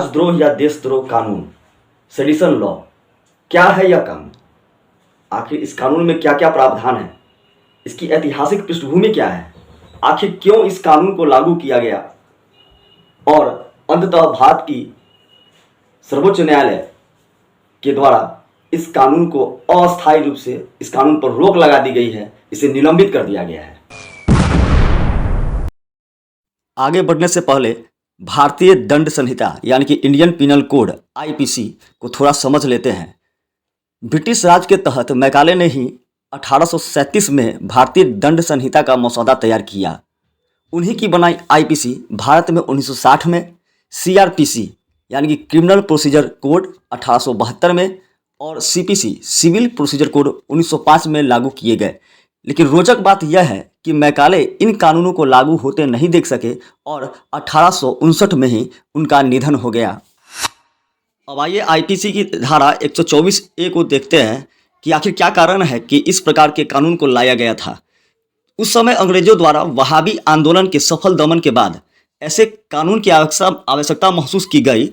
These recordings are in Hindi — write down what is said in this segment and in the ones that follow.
राजद्रोह या देशद्रोह कानून, सेडिशन लॉ, क्या है यह कानून? आखिर इस कानून में क्या क्या प्रावधान है? इसकी ऐतिहासिक पृष्ठभूमि क्या है? आखिर क्यों इस कानून को लागू किया गया और अंततः भारत की सर्वोच्च न्यायालय के द्वारा इस कानून को अस्थायी रूप से इस कानून पर रोक लगा दी गई है, इसे निलंबित कर दिया गया है। आगे बढ़ने से पहले भारतीय दंड संहिता यानी कि इंडियन पिनल कोड आईपीसी को थोड़ा समझ लेते हैं। ब्रिटिश राज के तहत मैकाले ने ही 1837 में भारतीय दंड संहिता का मसौदा तैयार किया। उन्हीं की बनाई आईपीसी भारत में 1960 में, सीआरपीसी यानी कि क्रिमिनल प्रोसीजर कोड 1872 में और सीपीसी सिविल प्रोसीजर कोड 1905 में लागू किए गए। लेकिन रोचक बात यह है कि मैकाले इन कानूनों को लागू होते नहीं देख सके और 1859 में ही उनका निधन हो गया। अब आइए आईपीसी की धारा 124 ए को देखते हैं कि आखिर क्या कारण है कि इस प्रकार के कानून को लाया गया था। उस समय अंग्रेजों द्वारा वहाबी आंदोलन के सफल दमन के बाद ऐसे कानून की आवश्यकता महसूस की गई,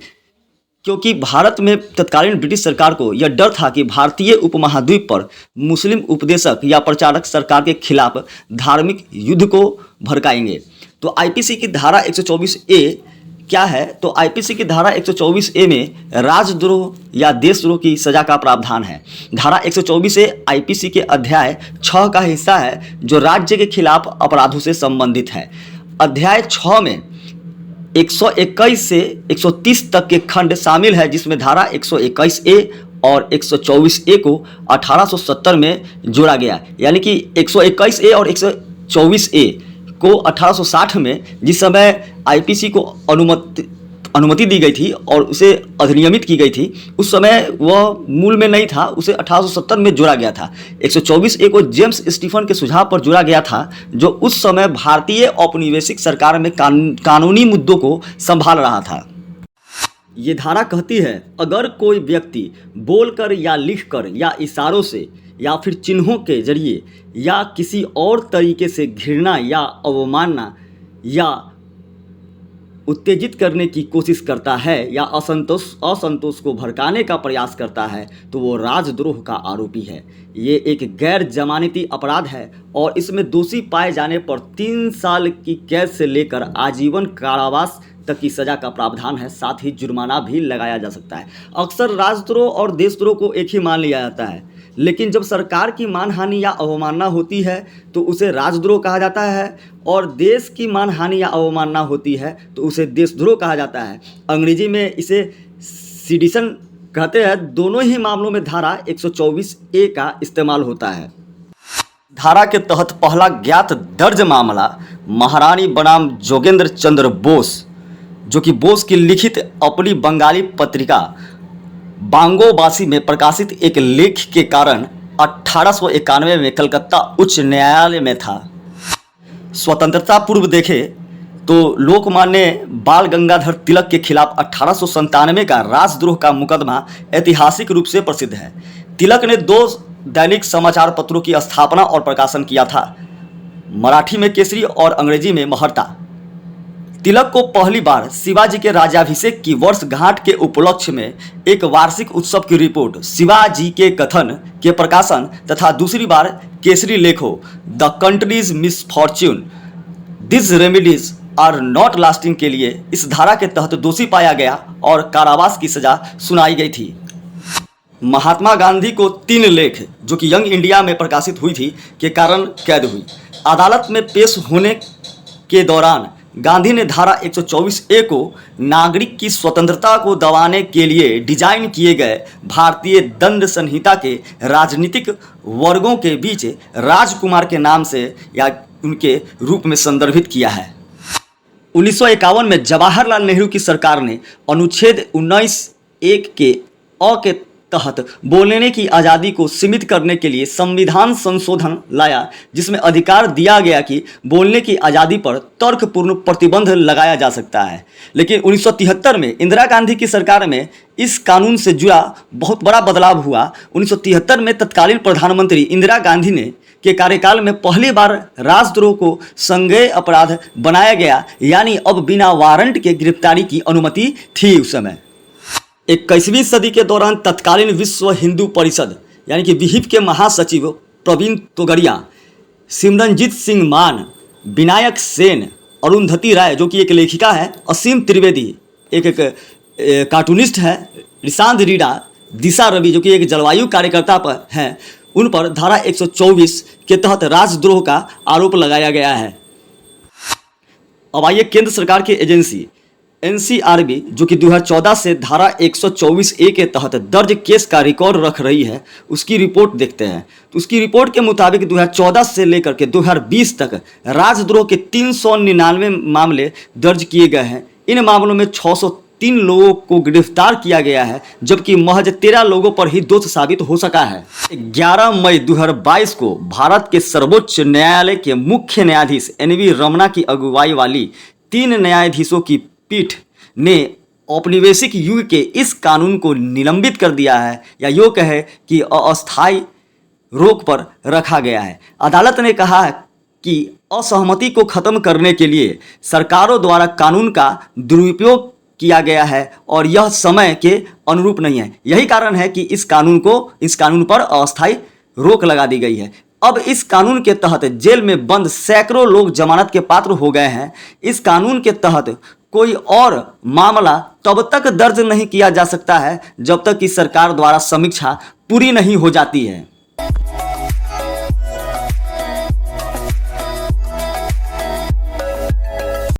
क्योंकि भारत में तत्कालीन ब्रिटिश सरकार को यह डर था कि भारतीय उपमहाद्वीप पर मुस्लिम उपदेशक या प्रचारक सरकार के खिलाफ धार्मिक युद्ध को भड़काएंगे। तो आईपीसी की धारा 124 ए क्या है? तो आईपीसी की धारा 124 ए में राजद्रोह या देशद्रोह की सजा का प्रावधान है। धारा 124 ए आईपीसी के अध्याय 6 का हिस्सा है जो राज्य के खिलाफ अपराधों से संबंधित है। अध्याय 6 में 121 से 130 तक के खंड शामिल है, जिसमें धारा 121 ए और 124 ए को 1870 में जोड़ा गया। यानी कि 121 ए और 124 ए को 1860 में, जिस समय आईपीसी को अनुमति दी गई थी और उसे अधिनियमित की गई थी, उस समय वह मूल में नहीं था, उसे 1870 में जोड़ा गया था। 124 ए को जेम्स स्टीफन के सुझाव पर जोड़ा गया था, जो उस समय भारतीय औपनिवेशिक सरकार में कानूनी मुद्दों को संभाल रहा था। ये धारा कहती है, अगर कोई व्यक्ति बोलकर या लिखकर या इशारों से या फिर चिन्हों के जरिए या किसी और तरीके से घृणा या अवमानना या उत्तेजित करने की कोशिश करता है या असंतोष को भड़काने का प्रयास करता है तो वो राजद्रोह का आरोपी है। ये एक गैर जमानती अपराध है और इसमें दोषी पाए जाने पर 3 साल की कैद से लेकर आजीवन कारावास तक की सज़ा का प्रावधान है। साथ ही जुर्माना भी लगाया जा सकता है। अक्सर राजद्रोह और देशद्रोह को एक ही मान लिया जाता है, लेकिन जब सरकार की मानहानि या अवमानना होती है तो उसे राजद्रोह कहा जाता है, और देश की मानहानि या अवमानना होती है तो उसे देशद्रोह कहा जाता है। अंग्रेजी में इसे सेडिशन कहते हैं। दोनों ही मामलों में धारा 124 ए का इस्तेमाल होता है। धारा के तहत पहला ज्ञात दर्ज मामला महारानी बनाम जोगेंद्र चंद्र बोस, जो कि बोस की लिखित अपनी बंगाली पत्रिका बांगोबासी में प्रकाशित एक लेख के कारण 1891 में कलकत्ता उच्च न्यायालय में था। स्वतंत्रता पूर्व देखें तो लोकमान्य बाल गंगाधर तिलक के खिलाफ 1897 का राजद्रोह का मुकदमा ऐतिहासिक रूप से प्रसिद्ध है। तिलक ने 2 दैनिक समाचार पत्रों की स्थापना और प्रकाशन किया था, मराठी में केसरी और अंग्रेजी में महर्ता। तिलक को पहली बार शिवाजी के राज्याभिषेक की वर्षगांठ के उपलक्ष्य में एक वार्षिक उत्सव की रिपोर्ट शिवाजी के कथन के प्रकाशन तथा दूसरी बार केसरी लेखों the countries misfortune this remedies are not lasting के लिए इस धारा के तहत दोषी पाया गया और कारावास की सजा सुनाई गई थी। महात्मा गांधी को 3 लेख जो कि यंग इंडिया में प्रकाशित हुई थी के कारण कैद हुई। अदालत में पेश होने के दौरान गांधी ने धारा 124 ए को नागरिक की स्वतंत्रता को दबाने के लिए डिजाइन किए गए भारतीय दंड संहिता के राजनीतिक वर्गों के बीच राजकुमार के नाम से या उनके रूप में संदर्भित किया है। 1951 में जवाहरलाल नेहरू की सरकार ने अनुच्छेद 19(1) के के तहत बोलने की आज़ादी को सीमित करने के लिए संविधान संशोधन लाया, जिसमें अधिकार दिया गया कि बोलने की आज़ादी पर तर्कपूर्ण प्रतिबंध लगाया जा सकता है। लेकिन 1973 में इंदिरा गांधी की सरकार में इस कानून से जुड़ा बहुत बड़ा बदलाव हुआ। 1973 में तत्कालीन प्रधानमंत्री इंदिरा गांधी ने के कार्यकाल में पहली बार राजद्रोह को संज्ञेय अपराध बनाया गया, यानी अब बिना वारंट के गिरफ्तारी की अनुमति थी उस समय। 21वीं सदी के दौरान तत्कालीन विश्व हिंदू परिषद यानी कि विहिप के महासचिव प्रवीण तोगड़िया, सिमरनजीत सिंह मान, विनायक सेन, अरुंधति राय जो कि एक लेखिका है, असीम त्रिवेदी एक कार्टूनिस्ट है, रिशांत रीडा, दिशा रवि जो कि एक जलवायु कार्यकर्ता पर हैं, उन पर धारा 124 के तहत राजद्रोह का आरोप लगाया गया है। अब आइए केंद्र सरकार की एजेंसी एनसीआरबी जो कि 2014 से धारा 124A के तहत दर्ज केस का रिकॉर्ड रख रही है, उसकी रिपोर्ट देखते हैं। तो उसकी रिपोर्ट के मुताबिक 2014 से लेकर के 2020 तक राजद्रोह के 399 मामले दर्ज किए गए हैं। इन मामलों में 603 लोगों को गिरफ्तार किया गया है, जबकि महज 13 लोगों पर ही दोष साबित हो सका है। 11 मई 2022 को भारत के सर्वोच्च न्यायालय के मुख्य न्यायाधीश NV रमना की अगुवाई वाली 3 न्यायाधीशों की पीठ ने औपनिवेशिक युग के इस कानून को निलंबित कर दिया है, या यूँ कहे कि अस्थायी रोक पर रखा गया है। अदालत ने कहा है कि असहमति को खत्म करने के लिए सरकारों द्वारा कानून का दुरुपयोग किया गया है और यह समय के अनुरूप नहीं है। यही कारण है कि इस कानून पर अस्थायी रोक लगा दी गई है। अब इस कानून के तहत जेल में बंद सैकड़ों लोग जमानत के पात्र हो गए हैं। इस कानून के तहत कोई और मामला तब तक दर्ज नहीं किया जा सकता है जब तक कि सरकार द्वारा समीक्षा पूरी नहीं हो जाती है।